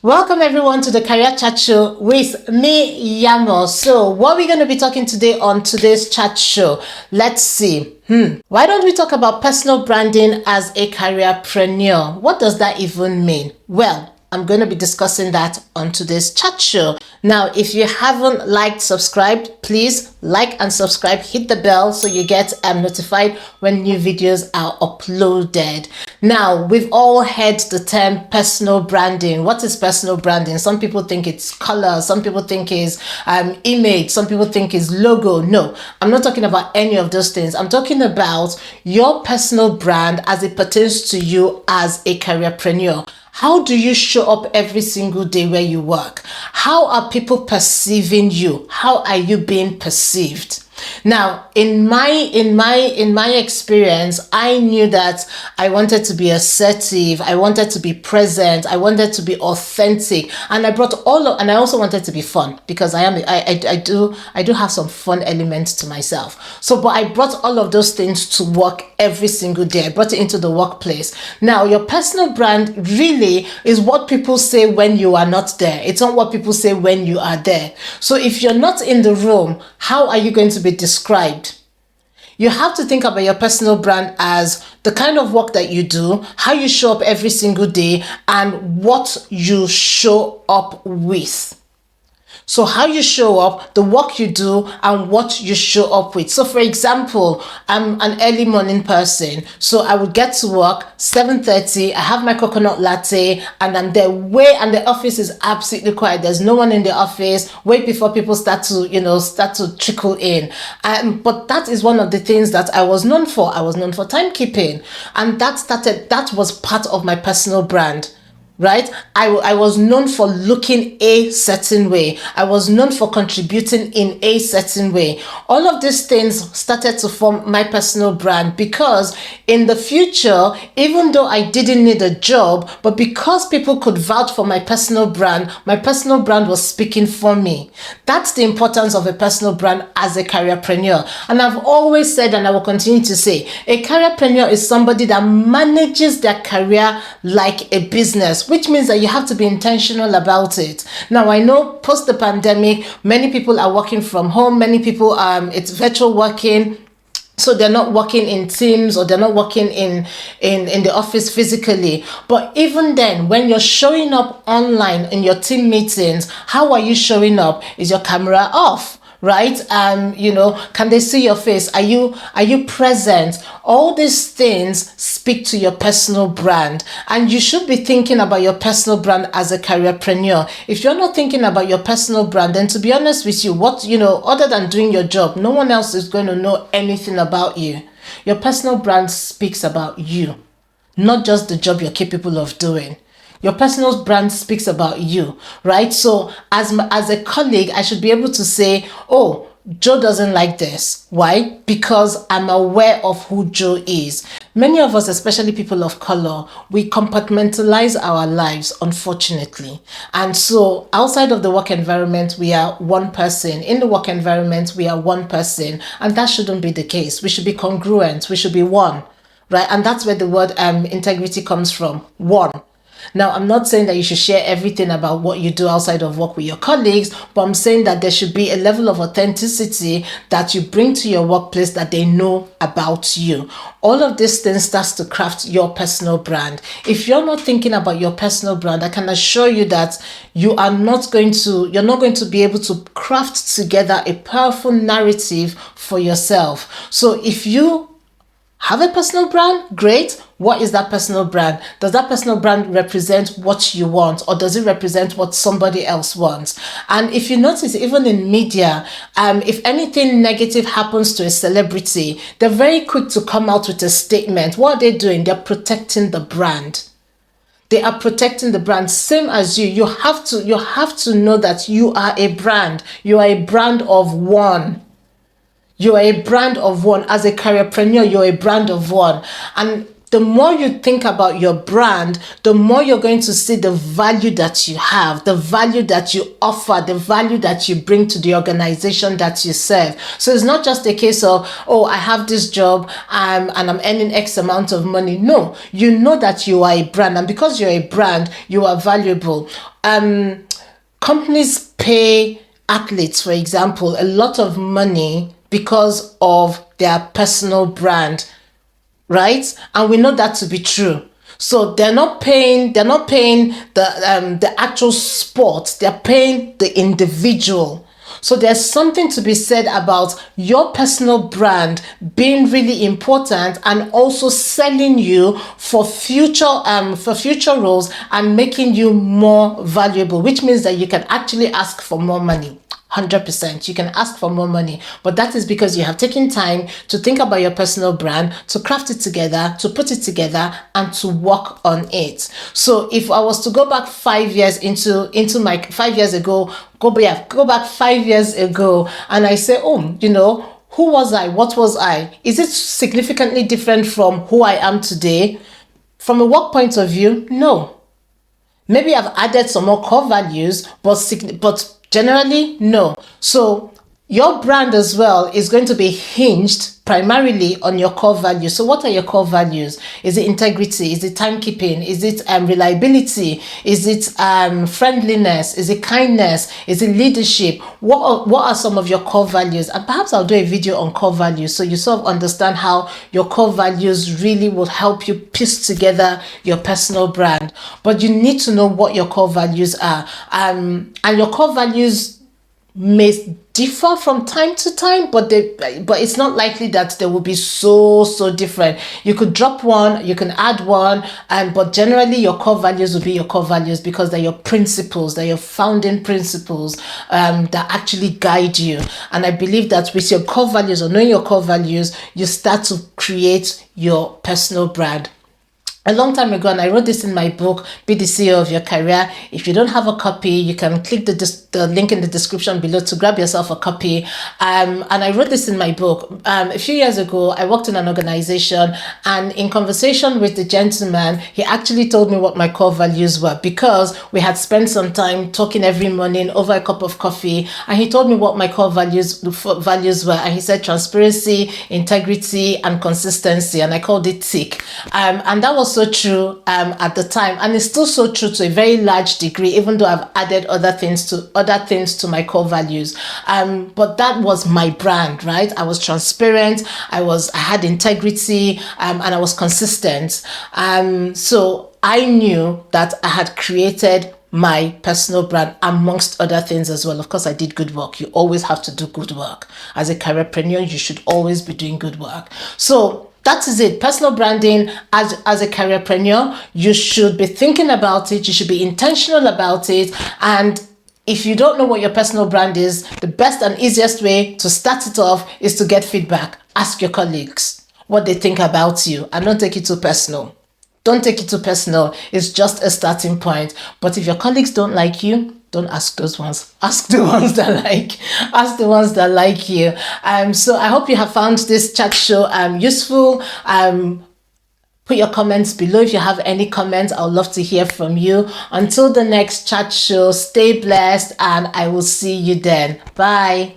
Welcome everyone to the Career Chat Show with me, Yanmo. So what we're going to be talking today on today's chat show, let's see. Why don't we talk about personal branding as a careerpreneur? What does that even mean? Well, I'm going to be discussing that on today's chat show. Now, if you haven't liked, subscribed, please like and subscribe, hit the bell so you get notified when new videos are uploaded. Now, we've all heard the term personal branding. What is personal branding? Some people think it's color, some people think it's image, some people think it's logo. No, I'm not talking about any of those things. I'm talking about your personal brand as it pertains to you as a careerpreneur. How do you show up every single day where you work? How are people perceiving you? How are you being perceived? Now, in my experience, I knew that I wanted to be assertive, I wanted to be present, I wanted to be authentic, and I also wanted to be fun, because I do have some fun elements to myself. So, but I brought all of those things to work every single day. I brought it into the workplace. Now, your personal brand really is what people say when you are not there. It's not what people say when you are there. So if you're not in the room, how are you going to be described? You have to think about your personal brand as the kind of work that you do, how you show up every single day, and what you show up with. So how you show up, the work you do, and what you show up with. So for example, I'm an early morning person. So I would get to work 7:30, I have my coconut latte, and I'm there and the office is absolutely quiet. There's no one in the office, way before people start to trickle in. But that is one of the things that I was known for. I was known for timekeeping. And that was part of my personal brand. Right? I was known for looking a certain way. I was known for contributing in a certain way. All of these things started to form my personal brand, because in the future, even though I didn't need a job, but because people could vouch for my personal brand was speaking for me. That's the importance of a personal brand as a careerpreneur. And I've always said, and I will continue to say, a careerpreneur is somebody that manages their career like a business, which means that you have to be intentional about it. Now, I know post the pandemic, many people are working from home. Many people, it's virtual working. So they're not working in teams, or they're not working in the office physically. But even then, when you're showing up online in your team meetings, how are you showing up? Is your camera off? Right? Can they see your face? Are you present? All these things speak to your personal brand, and you should be thinking about your personal brand as a careerpreneur. If you're not thinking about your personal brand, then to be honest with you, other than doing your job, no one else is going to know anything about you. Your personal brand speaks about you, not just the job you're capable of doing. Your personal brand speaks about you, right? So as a colleague, I should be able to say, oh, Joe doesn't like this. Why? Because I'm aware of who Joe is. Many of us, especially people of color, we compartmentalize our lives, unfortunately. And so outside of the work environment, we are one person. In the work environment, we are one person. And that shouldn't be the case. We should be congruent. We should be one, right? And that's where the word integrity comes from, one. Now, I'm not saying that you should share everything about what you do outside of work with your colleagues, but I'm saying that there should be a level of authenticity that you bring to your workplace that they know about you. All of these things starts to craft your personal brand. If you're not thinking about your personal brand, I can assure you that you're not going to be able to craft together a powerful narrative for yourself. So if you have a personal brand, great. What is that personal brand? Does that personal brand represent what you want, or does it represent what somebody else wants? And if you notice, even in media, if anything negative happens to a celebrity, they're very quick to come out with a statement. What are they doing? They're protecting the brand. They are protecting the brand. Same as you. You have to know that you are a brand. You are a brand of one. You are a brand of one. As a careerpreneur, you're a brand of one. And the more you think about your brand, the more you're going to see the value that you have, the value that you offer, the value that you bring to the organization that you serve. So it's not just a case of, oh, I have this job and I'm earning X amount of money. No, you know that you are a brand, and because you're a brand, you are valuable. companies pay athletes, for example, a lot of money because of their personal brand, right? And we know that to be true. So they're not paying the actual sport, they're paying the individual. So there's something to be said about your personal brand being really important, and also selling you for future roles and making you more valuable, which means that you can actually ask for more money. 100%. You can ask for more money, but that is because you have taken time to think about your personal brand, to craft it together, to put it together, and to work on it. So if I was to go back 5 years into my 5 years ago, go back 5 years ago, and I say, oh, who was I? What was I? Is it significantly different from who I am today? From a work point of view, no. Maybe I've added some more core values, but generally, no. So your brand as well is going to be hinged primarily on your core values. So what are your core values? Is it integrity? Is it timekeeping? Is it reliability? Is it friendliness? Is it kindness? Is it leadership? What are some of your core values? And perhaps I'll do a video on core values, so you sort of understand how your core values really will help you piece together your personal brand. But you need to know what your core values are. And your core values may differ from time to time, but it's not likely that they will be so different. You could drop one, you can add one, but generally your core values will be your core values, because they're your principles, they're your founding principles that actually guide you. And I believe that with your core values, or knowing your core values, you start to create your personal brand. A long time ago, and I wrote this in my book, Be the CEO of Your Career. If you don't have a copy, you can click the link in the description below to grab yourself a copy. And I wrote this in my book. A few years ago, I worked in an organization, and in conversation with the gentleman, he actually told me what my core values were, because we had spent some time talking every morning over a cup of coffee, and he told me what my core values were. And he said transparency, integrity, and consistency, and I called it TIC. And that was so true at the time, and it's still so true to a very large degree, even though I've added other things to my core values. But that was my brand, right? I was transparent, I had integrity, and I was consistent. So I knew that I had created my personal brand, amongst other things as well. Of course, I did good work. You always have to do good work. As a careerpreneur, you should always be doing good work. So that is it. Personal branding, as a careerpreneur, you should be thinking about it. You should be intentional about it. And if you don't know what your personal brand is, the best and easiest way to start it off is to get feedback. Ask your colleagues what they think about you, and don't take it too personal. Don't take it too personal. It's just a starting point. But if your colleagues don't like you, don't ask those ones. Ask the ones that like you. So I hope you have found this chat show useful. Put your comments below if you have any comments. I would love to hear from you. Until the next chat show, stay blessed, and I will see you then. Bye.